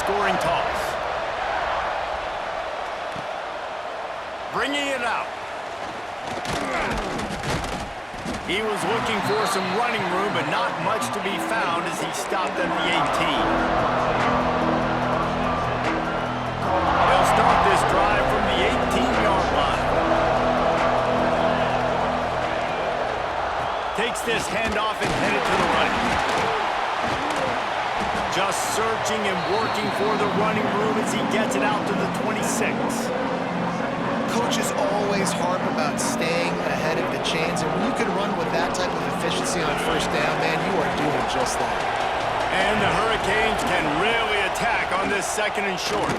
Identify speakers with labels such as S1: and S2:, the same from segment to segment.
S1: scoring toss. Bringing it out. He was looking for some running room, but not much to be found as he stopped at the 18. They'll start this drive from the 18-yard line. Takes this handoff and headed to the right. Just searching and working for the running room as he gets it out to the 26.
S2: Coaches always harp about staying ahead of the chains, and when you can run with that type of efficiency on first down, man, you are doing just that.
S1: And the Hurricanes can really attack on this second and short.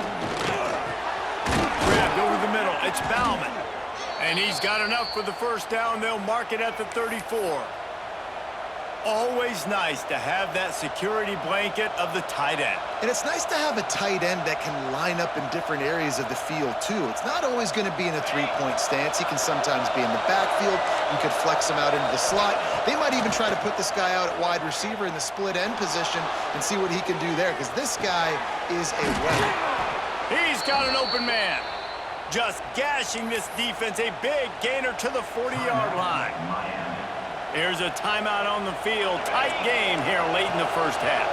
S1: Grabbed over the middle. It's Bauman. And he's got enough for the first down. They'll mark it at the 34. Always nice to have that security blanket of the tight end.
S2: And it's nice to have a tight end that can line up in different areas of the field, too. It's not always going to be in a three-point stance. He can sometimes be in the backfield. You could flex him out into the slot. They might even try to put this guy out at wide receiver in the split end position and see what he can do there, because this guy is a weapon.
S1: He's got an open man. Just gashing this defense. A big gainer to the 40-yard line. Here's a timeout on the field. Tight game here late in the first half.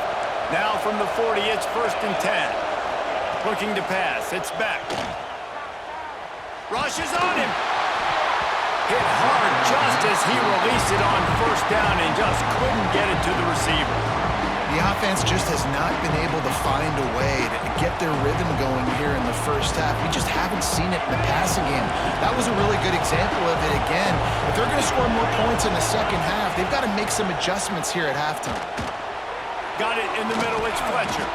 S1: Now from the 40, it's 1st and 10. Looking to pass. It's back. Rushes on him. Hit hard just as he released it on first down and just couldn't get it to the receiver.
S2: The offense just has not been able to find a way to get their rhythm going here in the first half. We just haven't seen it in the passing game. That was a really good example of it again. If they're going to score more points in the second half, they've got to make some adjustments here at halftime.
S1: Got it in the middle. It's Fletcher.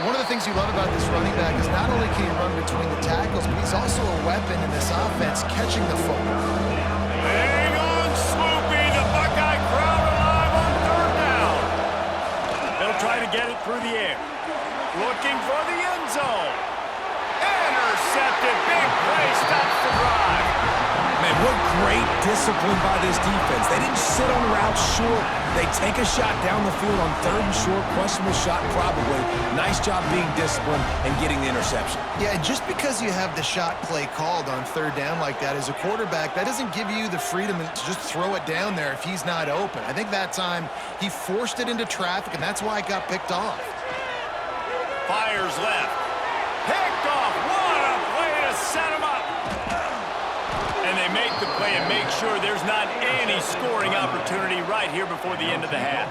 S2: One of the things you love about this running back is not only can he run between the tackles, but he's also a weapon in this offense catching the football.
S1: Hang on, Swoopy. The Buckeye crowd alive on third down. They'll try to get it through the air. Looking for the end zone. Intercepted. Big play. Stops the drive.
S3: Man, what great discipline by this defense. They didn't sit on routes short. They take a shot down the field on third and short. Questionable shot probably. Nice job being disciplined and getting the interception.
S2: Yeah, and just because you have the shot play called on third down like that as a quarterback, that doesn't give you the freedom to just throw it down there if he's not open. I think that time he forced it into traffic, and that's why it got picked off.
S1: Fires left. Picked off. What a play to set him up. And they make the play and make sure there's not any scoring opportunity right here before the end of the half.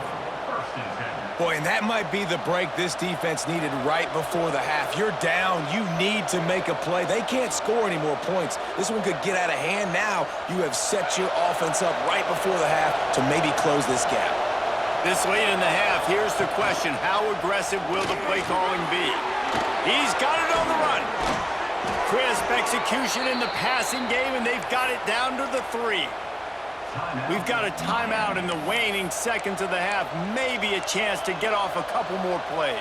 S3: Boy, and that might be the break this defense needed right before the half. You're down. You need to make a play. They can't score any more points. This one could get out of hand now. You have set your offense up right before the half to maybe close this gap.
S1: This late in the half, here's the question. How aggressive will the play calling be? He's got it on the run. Crisp execution in the passing game, and they've got it down to the 3. We've got a timeout in the waning seconds of the half. Maybe a chance to get off a couple more plays.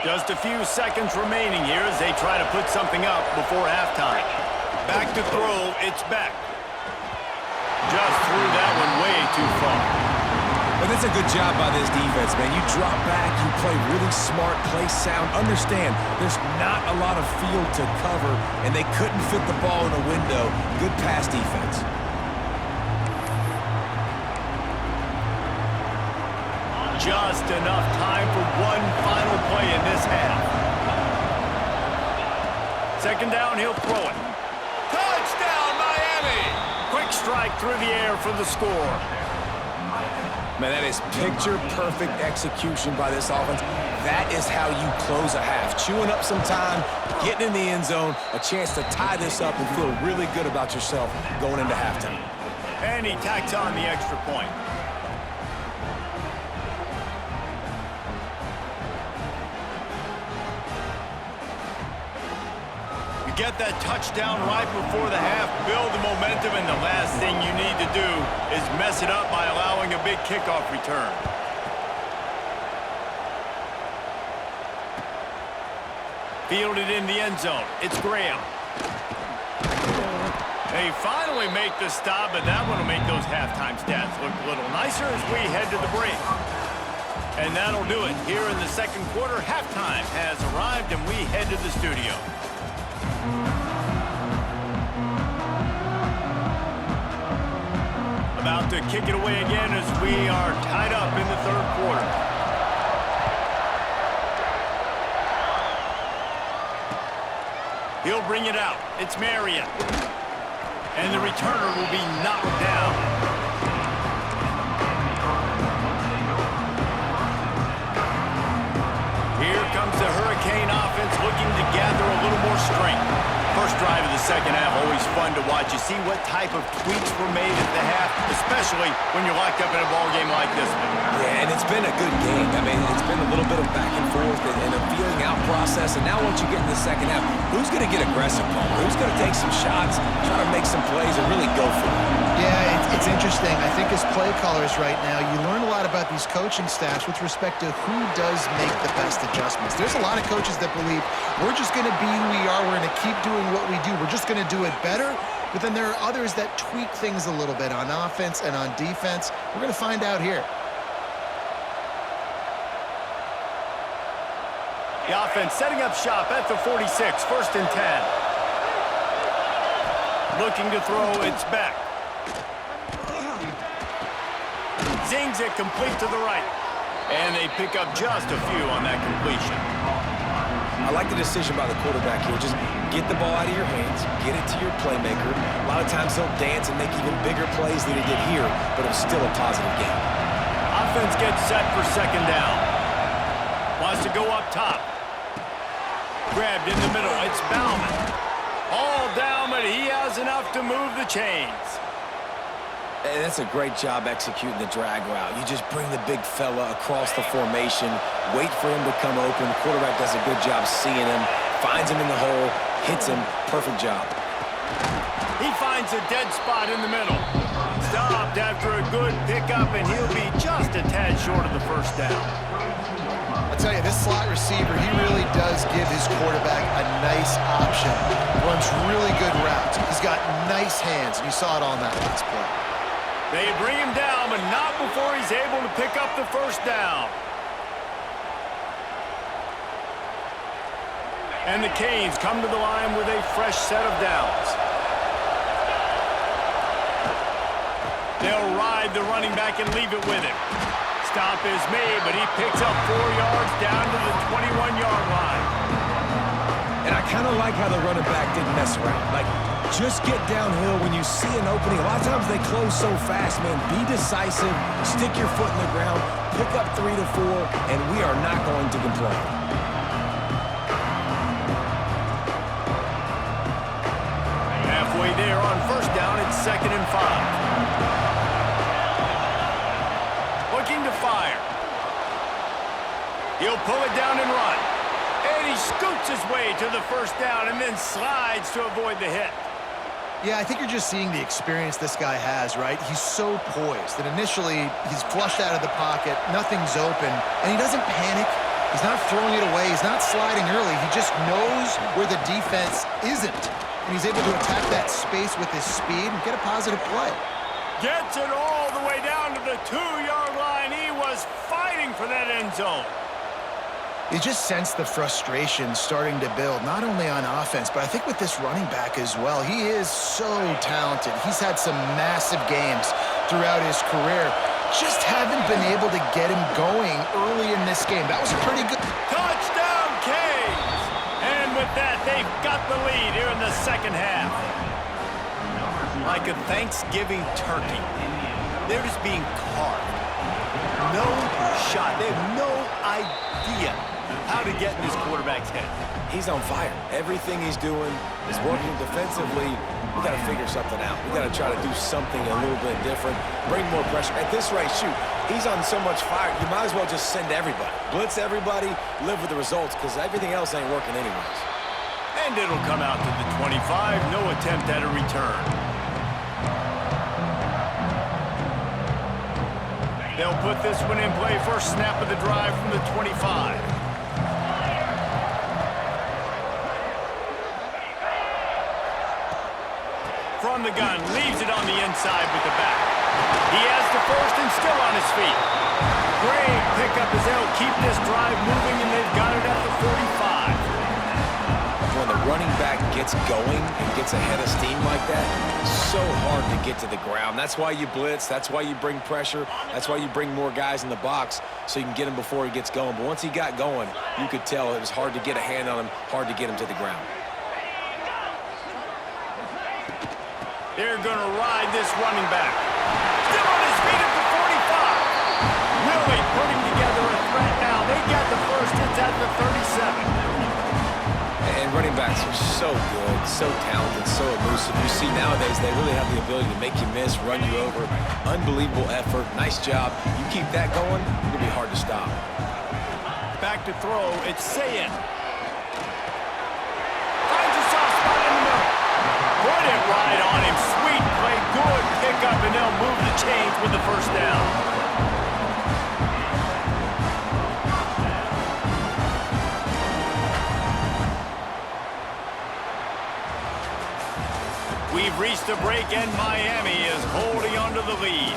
S1: Just a few seconds remaining here as they try to put something up before halftime. Back to throw, it's back. Just threw that one way too far.
S3: But that's a good job by this defense, man. You drop back, you play really smart, play sound. Understand, there's not a lot of field to cover, and they couldn't fit the ball in a window. Good pass defense.
S1: Just enough time for one final play in this half. Second down, he'll throw it. Touchdown, Miami! Quick strike through the air for the score.
S3: Man, that is picture-perfect execution by this offense. That is how you close a half. Chewing up some time, getting in the end zone, a chance to tie this up and feel really good about yourself going into halftime.
S1: And he tacks on the extra point. Get that touchdown right before the half, build the momentum, and the last thing you need to do is mess it up by allowing a big kickoff return. Fielded in the end zone. It's Graham. They finally make the stop, but that one will make those halftime stats look a little nicer as we head to the break. And that'll do it. Here in the second quarter, halftime has arrived, and we head to the studio. About to kick it away again as we are tied up in the third quarter. He'll bring it out. It's Marion. And the returner will be knocked down. Here comes the Hurricane offense looking to gather a little more strength. First drive of the second half, always fun to watch. You see what type of tweaks were made at the half, especially when you're locked up in a ball game like this one.
S3: Yeah, and it's been a good game. I mean, it's been a little bit of back and forth and a feeling out process. And now once you get in the second half, who's going to get aggressive, Paul? Who's going to take some shots, try to make some plays, and really go for it?
S2: Yeah, it's interesting. I think as play callers right now, you learn a lot about these coaching staffs with respect to who does make the best adjustments. There's a lot of coaches that believe we're just going to be who we are. We're going to keep doing what we do. We're just going to do it better. But then there are others that tweak things a little bit on offense and on defense. We're going to find out here.
S1: The offense setting up shop at the 46, first and 10. Looking to throw, it's back. Zings it complete to the right. And they pick up just a few on that completion.
S3: I like the decision by the quarterback here. Just get the ball out of your hands, get it to your playmaker. A lot of times he'll dance and make even bigger plays than he did here, but it was still a positive game.
S1: Offense gets set for second down. Wants to go up top. Grabbed in the middle. It's Bauman. All down, but he has enough to move the chains.
S3: And that's a great job executing the drag route. You just bring the big fella across the formation, wait for him to come open. The quarterback does a good job seeing him, finds him in the hole, hits him. Perfect job.
S1: He finds a dead spot in the middle. Stopped after a good pickup, and he'll be just a tad short of the first down.
S2: I'll tell you, this slot receiver, he really does give his quarterback a nice option. Runs really good routes. He's got nice hands, and you saw it on that last play.
S1: They bring him down, but not before he's able to pick up the first down. And the Canes come to the line with a fresh set of downs. They'll ride the running back and leave it with him. Stop is made, but he picks up 4 yards down to the 21-yard line.
S3: And I kind of like how the running back didn't mess around. Like, just get downhill when you see an opening. A lot of times they close so fast, man. Be decisive, stick your foot in the ground, pick up 3 to 4, and we are not going to complain.
S1: Halfway there on first down, it's 2nd and 5. Looking to fire. He'll pull it down and run. And he scoots his way to the first down and then slides to avoid the hit.
S2: Yeah, I think you're just seeing the experience this guy has, right? He's so poised that initially he's flushed out of the pocket, nothing's open, and he doesn't panic. He's not throwing it away. He's not sliding early. He just knows where the defense isn't, and he's able to attack that space with his speed and get a positive play.
S1: Gets it all the way down to the 2-yard line. He was fighting for that end zone.
S2: You just sense the frustration starting to build, not only on offense, but I think with this running back as well. He is so talented. He's had some massive games throughout his career. Just haven't been able to get him going early in this game. That was a pretty good...
S1: Touchdown, Canes! And with that, they've got the lead here in the second half. Like a Thanksgiving turkey, they're just being carved. No shot. They have no idea how to get in this quarterback's head.
S3: He's on fire. Everything he's doing is working defensively. We got to figure something out. We got to try to do something a little bit different, bring more pressure. At this rate, shoot, he's on so much fire, you might as well just send everybody. Blitz everybody, live with the results, because everything else ain't working anyways.
S1: And it'll come out to the 25. No attempt at a return. They'll put this one in play. First snap of the drive from the 25. From the gun, leaves it on the inside with the back. He has the first and still on his feet. Great pickup as they'll keep this drive moving, and they've got it at the 45.
S3: When the running back gets going and gets ahead of steam like that, so hard to get to the ground. That's why you blitz. That's why you bring pressure. That's why you bring more guys in the box so you can get him before he gets going. But once he got going, you could tell it was hard to get a hand on him, hard to get him to the ground.
S1: They're going to ride this running back. Still on his feet at the 45. Really putting together a threat now. They got the first. It's at the 37.
S3: And running backs are so good, so talented, so elusive. You see nowadays they really have the ability to make you miss, run you over. Unbelievable effort. Nice job. You keep that going, it'll be hard to stop.
S1: Back to throw. It's Sayin. Finds a soft spot in the middle. Put it right on him. Sweet play. Good pickup, and they'll move the chains with the first down. We've reached the break, and Miami is holding on to the lead.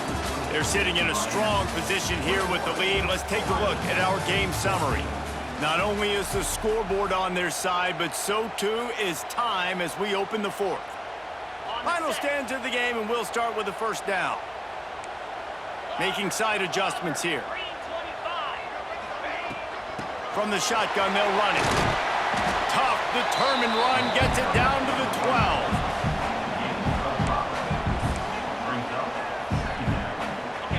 S1: They're sitting in a strong position here with the lead. Let's take a look at our game summary. Not only is the scoreboard on their side, but so too is time as we open the fourth. Final stands of the game, and we'll start with the first down. Making side adjustments here. From the shotgun, they'll run it. Tough, determined run, gets it down to the 12.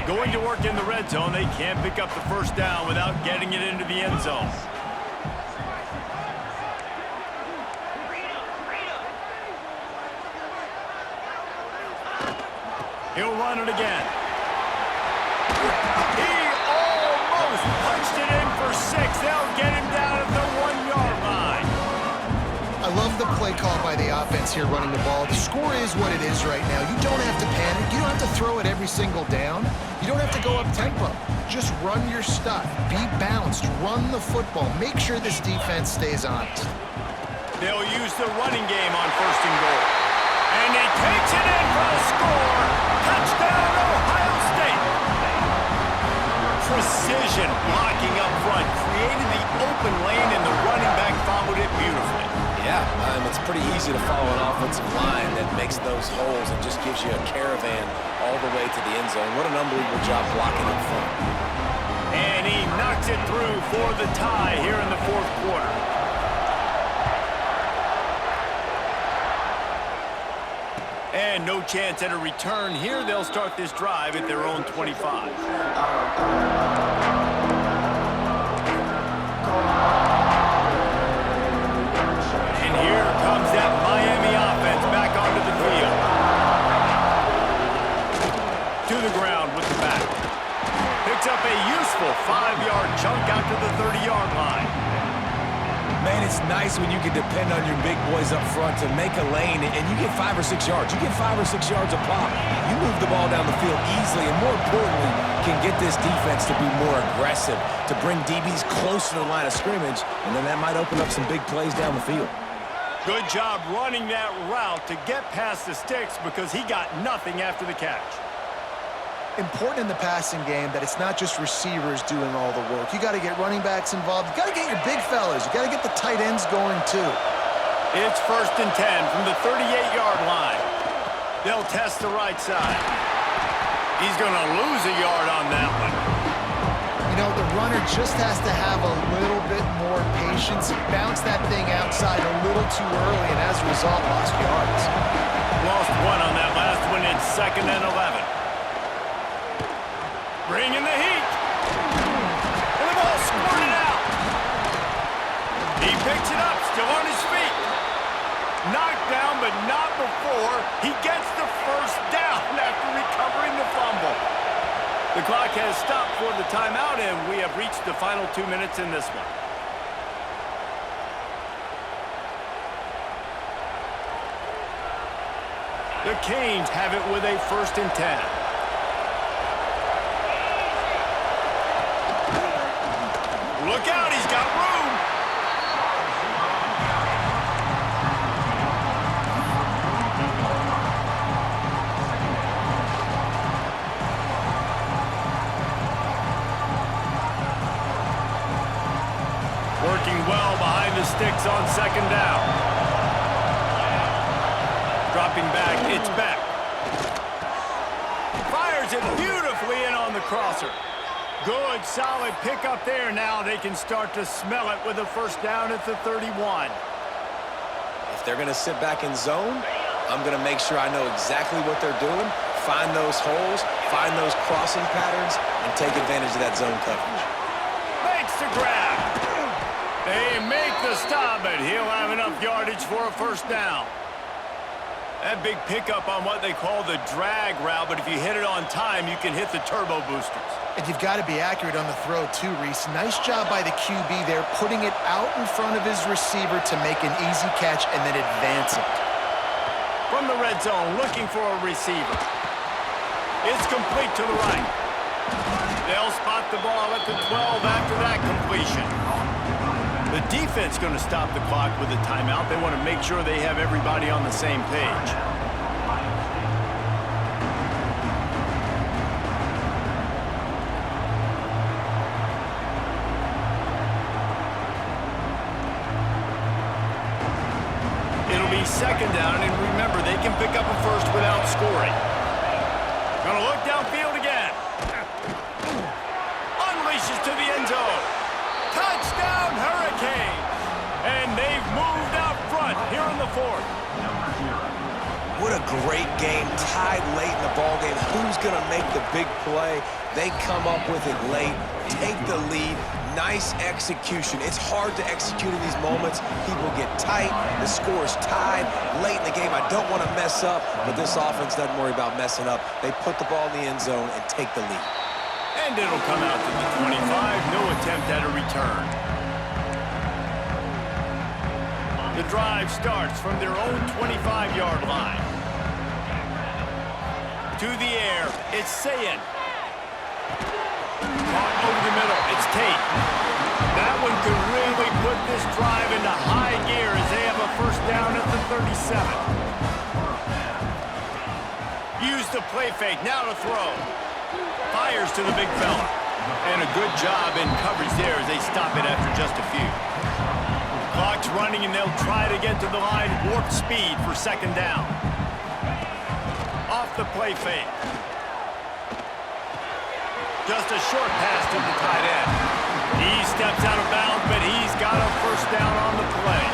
S1: Going to work in the red zone. They can't pick up the first down without getting it into the end zone. He'll run it again. He almost punched it in for 6. They'll get him down at the 1-yard line.
S2: I love the play call by the offense here running the ball. The score is what it is right now. You don't have to panic. You don't have to throw it every single down. You don't have to go up tempo. Just run your stuff. Be balanced. Run the football. Make sure this defense stays honest.
S1: They'll use the running game on first and goal. And he takes it in for a score. Touchdown, Ohio State. Precision blocking up front. Created the open lane, and the running back followed it beautifully.
S3: Yeah, it's pretty easy to follow an offensive line that makes those holes and just gives you a caravan all the way to the end zone. What an unbelievable job blocking up front.
S1: And he knocks it through for the tie here in the fourth quarter. And no chance at a return here. They'll start this drive at their own 25. Here comes that Miami offense back onto the field. To the ground with the back. Picks up a useful 5-yard chunk out to the 30-yard line.
S3: Man, it's nice when you can depend on your big boys up front to make a lane, and you get 5 or 6 yards. You get 5 or 6 yards a pop. You move the ball down the field easily, and more importantly, can get this defense to be more aggressive, to bring DBs close to the line of scrimmage, and then that might open up some big plays down the field.
S1: Good job running that route to get past the sticks because he got nothing after the catch.
S2: Important in the passing game that it's not just receivers doing all the work. You got to get running backs involved. You got to get your big fellas. You got to get the tight ends going too.
S1: It's first and 10 from the 38-yard line. They'll test the right side. He's going to lose a yard on that one.
S2: You know, the runner just has to have a little bit more patience. Bounce that thing outside a little too early, and as a result, lost yards.
S1: Lost one on that last one. It's 2nd and 11. Bringing the heat. And the ball squirted out. He picks it up, still on his feet. Knocked down, but not before he gets the first down after recovering the fumble. The clock has stopped for the timeout, and we have reached the final 2 minutes in this one. The Canes have it with a 1st and 10. Look out, he's got room. sticks on second down. Dropping back, it's Beck. Fires it beautifully in on the crosser. Good, solid pickup there. Now they can start to smell it with a first down at the 31.
S3: If they're going to sit back in zone, I'm going to make sure I know exactly what they're doing, find those holes, find those crossing patterns, and take advantage of that zone coverage.
S1: Makes the grab. They make the stop, but he'll have enough yardage for a first down. That big pickup on what they call the drag route, but if you hit it on time, you can hit the turbo boosters.
S2: And you've got to be accurate on the throw, too, Reese. Nice job by the QB there, putting it out in front of his receiver to make an easy catch and then advance it.
S1: From the red zone, looking for a receiver. It's complete to the right. They'll spot the ball at the 12 after that completion. The defense going to stop the clock with a timeout. They want to make sure they have everybody on the same page. It'll be second down, and remember, they can pick up a first without scoring. Going to look downfield again. Unleashes to the end zone. Touchdown, Hurricanes! And they've moved out front here in the fourth.
S3: What a great game, tied late in the ballgame. Who's going to make the big play? They come up with it late, take the lead. Nice execution. It's hard to execute in these moments. People get tight. The score is tied late in the game. I don't want to mess up, but this offense doesn't worry about messing up. They put the ball in the end zone and take the lead.
S1: And it'll come out to the 25. No attempt at a return. The drive starts from their own 25-yard line. To the air, it's Sayin. Caught over the middle, it's Tate. That one could really put this drive into high gear as they have a first down at the 37. Use the play fake, now to throw. Fires to the big fella. And a good job in coverage there as they stop it after just a few. Clock's running and they'll try to get to the line. Warp speed for second down. Off the play fake. Just a short pass to the tight end. He steps out of bounds, but he's got a first down on the play.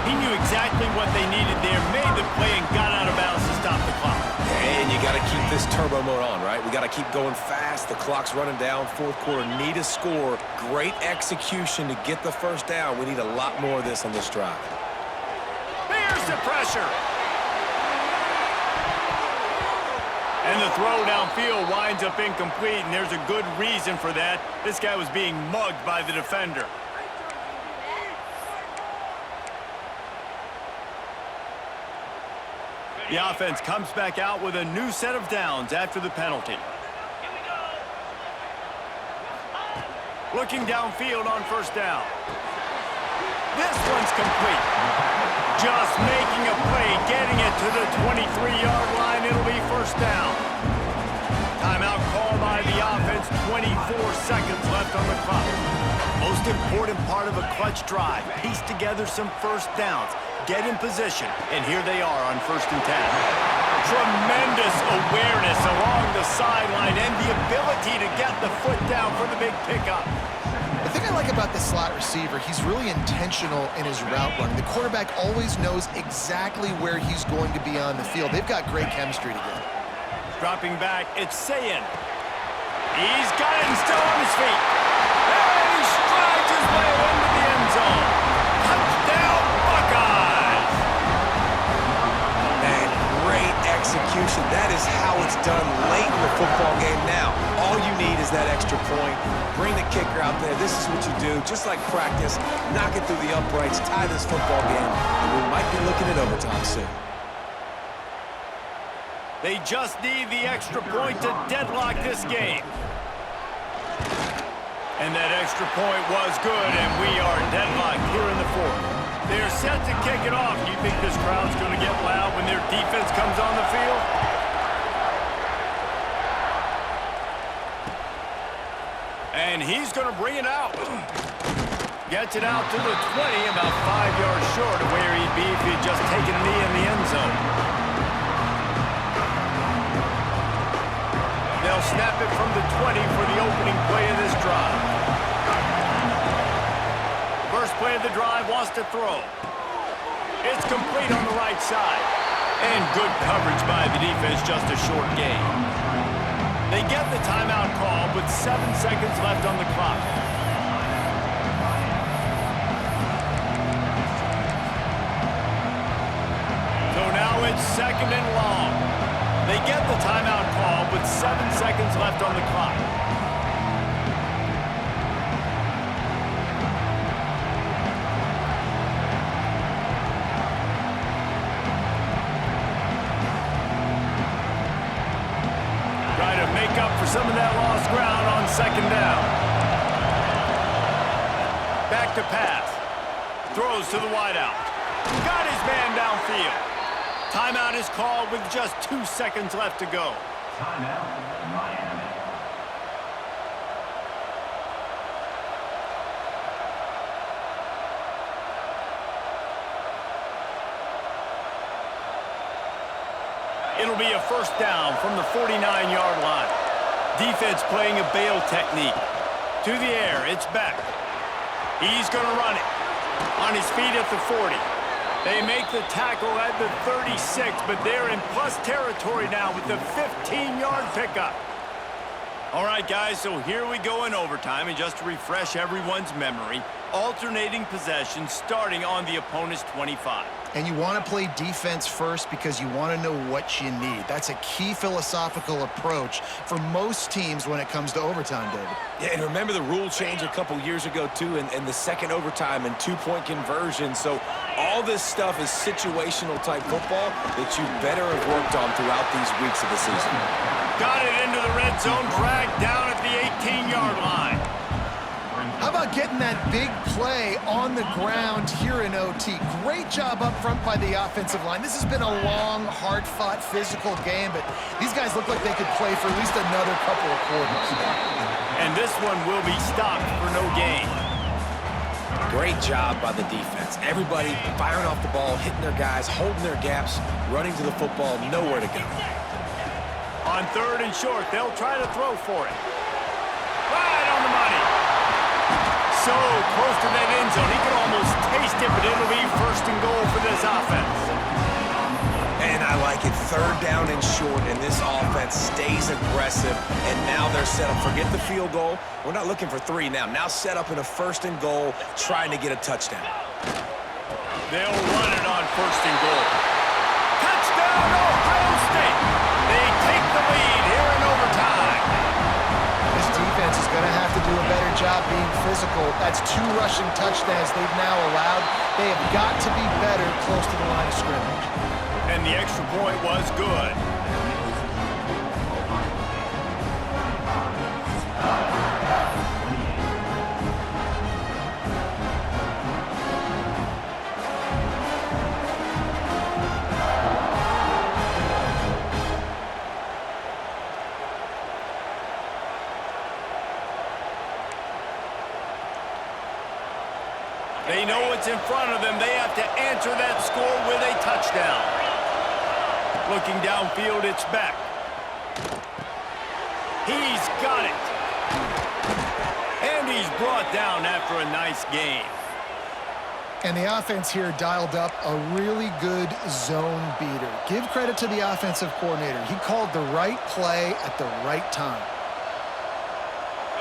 S1: He knew exactly what they needed there, made the play, and got out of bounds to stop the clock.
S3: And you got to keep this turbo mode on, right? We got to keep going fast. The clock's running down. Fourth quarter, need a score. Great execution to get the first down. We need a lot more of this on this drive.
S1: Here's the pressure. And the throw downfield winds up incomplete, and there's a good reason for that. This guy was being mugged by the defender. The offense comes back out with a new set of downs after the penalty. Looking downfield on first down. This one's complete. Just making a play, getting it to the 23-yard line. It'll be first down. Timeout called by the offense. 24 seconds left on the clock. Most important part of a clutch drive. Piece together some first downs. Get in position, and here they are on 1st and 10. Tremendous awareness along the sideline and the ability to get the foot down for the big pickup.
S2: The thing I like about the slot receiver, he's really intentional in his route running. The quarterback always knows exactly where he's going to be on the field. They've got great chemistry together.
S1: Dropping back, it's Sayin. He's got it and still on his feet. And he strides his way into the end zone. Touchdown, Buckeyes!
S3: And great execution. That is how it's done late in the football game now. All you need is that extra point. Bring the kicker out there. This is what you do. Just like practice, knock it through the uprights, tie this football game, and we might be looking at overtime soon.
S1: They just need the extra point to deadlock this game. And that extra point was good, and we are deadlocked here in the fourth. They're set to kick it off. You think this crowd's going to get loud when their defense comes on the field? And he's going to bring it out. Gets it out to the 20, about 5 yards short of where he'd be if he had just taken a knee in the end zone. They'll snap it from the 20 for the opening play of this drive. First play of the drive wants to throw. It's complete on the right side. And good coverage by the defense, just a short gain. They get the timeout call with 7 seconds left on the clock. So now it's second and long. They get the timeout call with 7 seconds left on the clock. Try to make up for some of that lost ground on second down. Back to pass. Throws to the wideout. Got his man downfield. Timeout is called with just 2 seconds left to go.
S4: Timeout, Miami.
S1: It'll be a first down from the 49-yard line. Defense playing a bail technique. To the air, it's Beck. He's going to run it. On his feet at the 40. They make the tackle at the 36, but they're in plus territory now with the 15-yard pickup. All right, guys, so here we go in overtime, and just to refresh everyone's memory, alternating possession starting on the opponent's 25.
S2: And you want to play defense first because you want to know what you need. That's a key philosophical approach for most teams when it comes to overtime, David.
S3: Yeah, and remember the rule change a couple years ago, too, and the second overtime and two-point conversion. So all this stuff is situational-type football that you better have worked on throughout these weeks of the season.
S1: Got it into the red zone, dragged down at the 18-yard line.
S2: How about getting that big play on the ground here in OT? Great job up front by the offensive line. This has been a long, hard-fought, physical game, but these guys look like they could play for at least another couple of quarters.
S1: And this one will be stopped for no gain.
S3: Great job by the defense. Everybody firing off the ball, hitting their guys, holding their gaps, running to the football, nowhere to go.
S1: On third and short, they'll try to throw for it. Right on the money. So close to that end zone, he could almost taste it, but it'll be first and goal for this offense.
S3: And I like it. Third down and short, and this offense stays aggressive, and now they're set up. Forget the field goal. We're not looking for 3 now. Now set up in a first and goal, trying to get a touchdown.
S1: They'll run it on first and goal. Touchdown, Ohio State. They take the lead here in overtime.
S2: This defense is going to have to do a better job being physical. That's 2 rushing touchdowns they've now allowed. They have got to be better close to the line of scrimmage.
S1: And the extra point was good. They know what's in front of them. They have to answer that score with a touchdown. Looking downfield, it's Beck. He's got it. And he's brought down after a nice game.
S2: And the offense here dialed up a really good zone beater. Give credit to the offensive coordinator. He called the right play at the right time.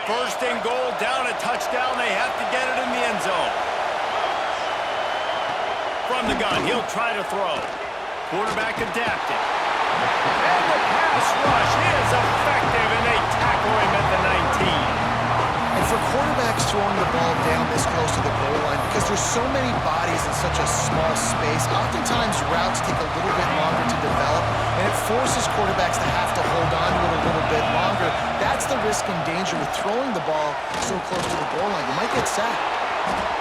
S1: First and goal, down a touchdown. They have to get it in the end zone. From the gun, he'll try to throw. Quarterback adapted. And the pass rush is effective, and they tackle him at the 19.
S2: And for quarterbacks throwing the ball down this close to the goal line, because there's so many bodies in such a small space, oftentimes routes take a little bit longer to develop, and it forces quarterbacks to have to hold on to it a little bit longer. That's the risk and danger with throwing the ball so close to the goal line. You might get sacked.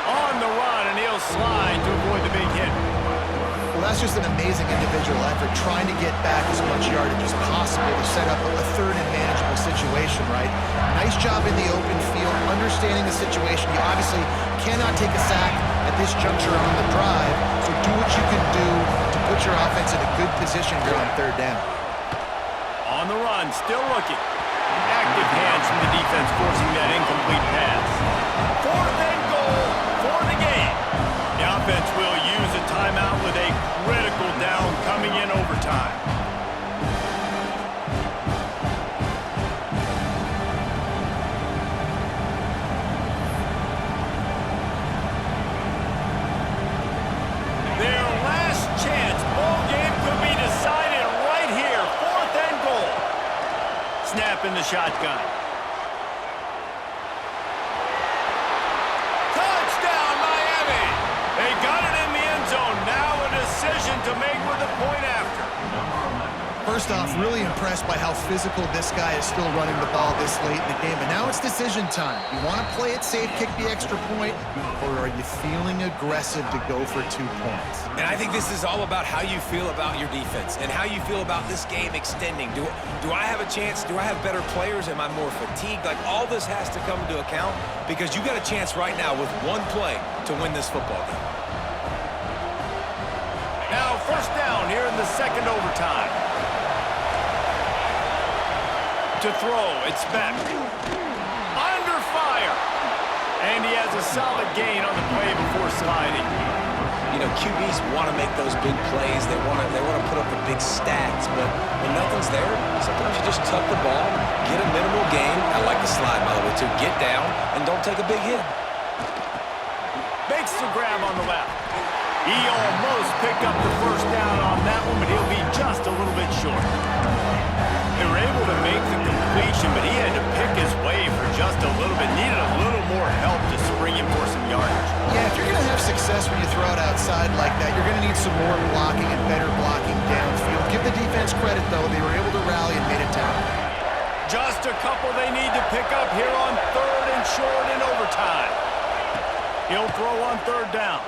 S1: On the run, and he'll slide to avoid the big hit.
S2: Well, that's just an amazing individual effort, trying to get back as much yardage as possible to set up a third and manageable situation, right? Nice job in the open field, understanding the situation. You obviously cannot take a sack at this juncture on the drive, so do what you can do to put your offense in a good position here on third down.
S1: On the run, still looking. Active hands from the defense forcing that incomplete pass. 4th and goal for the game. The offense will use a timeout with a critical down coming in overtime. Their last chance. Ball game could be decided right here. 4th and goal. Snap in the shotgun. Touchdown, Miami! They got it in the end zone. Now a decision to make with a point after.
S2: First off, really impressed by how physical this guy is still running the ball this late in the game. But now it's decision time. You want to play it safe, kick the extra point, or are you feeling aggressive to go for 2 points?
S3: And I think this is all about how you feel about your defense and how you feel about this game extending. Do I have a chance? Do I have better players? Am I more fatigued? Like, all this has to come into account because you got a chance right now with one play to win this football game.
S1: Now first down here in the second overtime. To throw, it's Beck. Under fire. And he has a solid gain on the play before sliding.
S3: You know, QBs want to make those big plays. They want to put up the big stats, but when nothing's there, sometimes you just tuck the ball, get a minimal gain. I like the slide, by the way, too. Get down and don't take a big hit.
S1: Makes the grab on the left. He almost picked up the first down on that one, but he'll be just a little bit short. They were able to make the completion, but he had to pick his way for just a little bit. Needed a little more help to spring him for some yardage.
S2: Yeah, if you're going to have success when you throw it outside like that, you're going to need some more blocking and better blocking downfield. Give the defense credit, though. They were able to rally and made it down.
S1: Just a couple they need to pick up here on 3rd and short in overtime. He'll throw on 3rd down.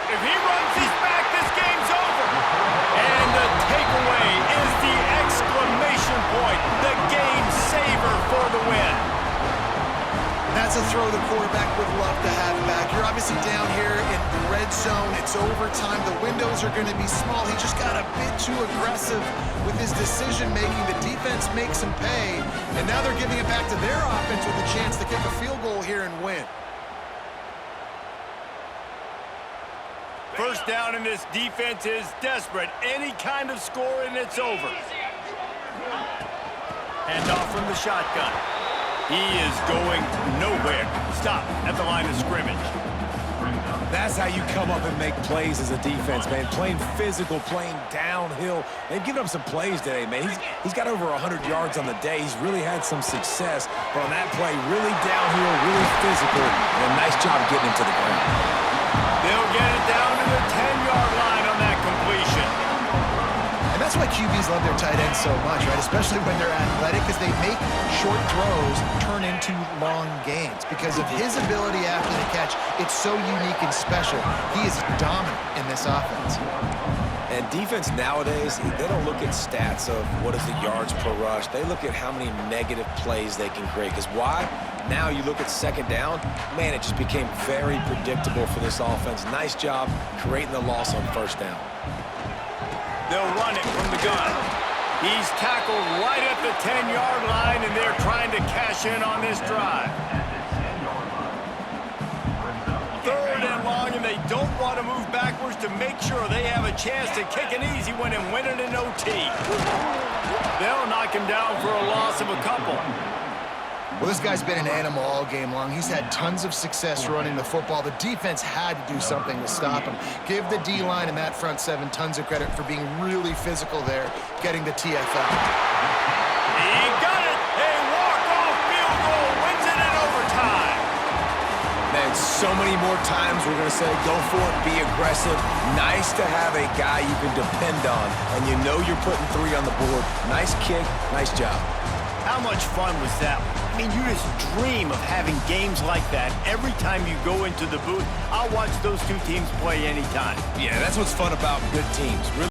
S1: If he runs these back, this game's over. And the takeaway is the exclamation point, the game saver for the win.
S2: That's a throw the quarterback would love to have back. You're obviously down here in the red zone. It's overtime. The windows are going to be small. He just got a bit too aggressive with his decision-making. The defense makes him pay. And now they're giving it back to their offense with a chance to kick a field goal here and win.
S1: First down, and this defense is desperate. Any kind of score, and it's over. Hand off from the shotgun. He is going nowhere. Stop at the line of scrimmage.
S3: That's how you come up and make plays as a defense, man. Playing physical, playing downhill. They've given up some plays today, man. He's got over 100 yards on the day. He's really had some success. But on that play, really downhill, really physical, and a nice job getting him to the ground.
S1: They'll get it down to the 10-yard line on that completion.
S2: And that's why QBs love their tight ends so much, right? Especially when they're athletic, because they make short throws turn into long gains. Because of his ability after the catch, it's so unique and special. He is dominant in this offense.
S3: And defense nowadays, they don't look at stats of what is the yards per rush. They look at how many negative plays they can create. Because why? Now you look at second down, man, it just became very predictable for this offense. Nice job creating the loss on first down.
S1: They'll run it from the gun. He's tackled right at the 10-yard line, and they're trying to cash in on this drive. 3rd and long, and they don't want to move backwards to make sure they have a chance to kick an easy one and win it in OT. They'll knock him down for a loss of a couple.
S2: Well, this guy's been an animal all game long. He's had tons of success running the football. The defense had to do something to stop him. Give the D-line and that front seven tons of credit for being really physical there, getting the TFL.
S1: He got it! A walk-off field goal wins it in overtime.
S3: Man, so many more times we're going to say, go for it, be aggressive. Nice to have a guy you can depend on, and you know you're putting 3 on the board. Nice kick, nice job.
S1: How much fun was that one? I mean, you just dream of having games like that every time you go into the booth. I'll watch those two teams play anytime.
S3: Yeah, that's what's fun about good teams. Really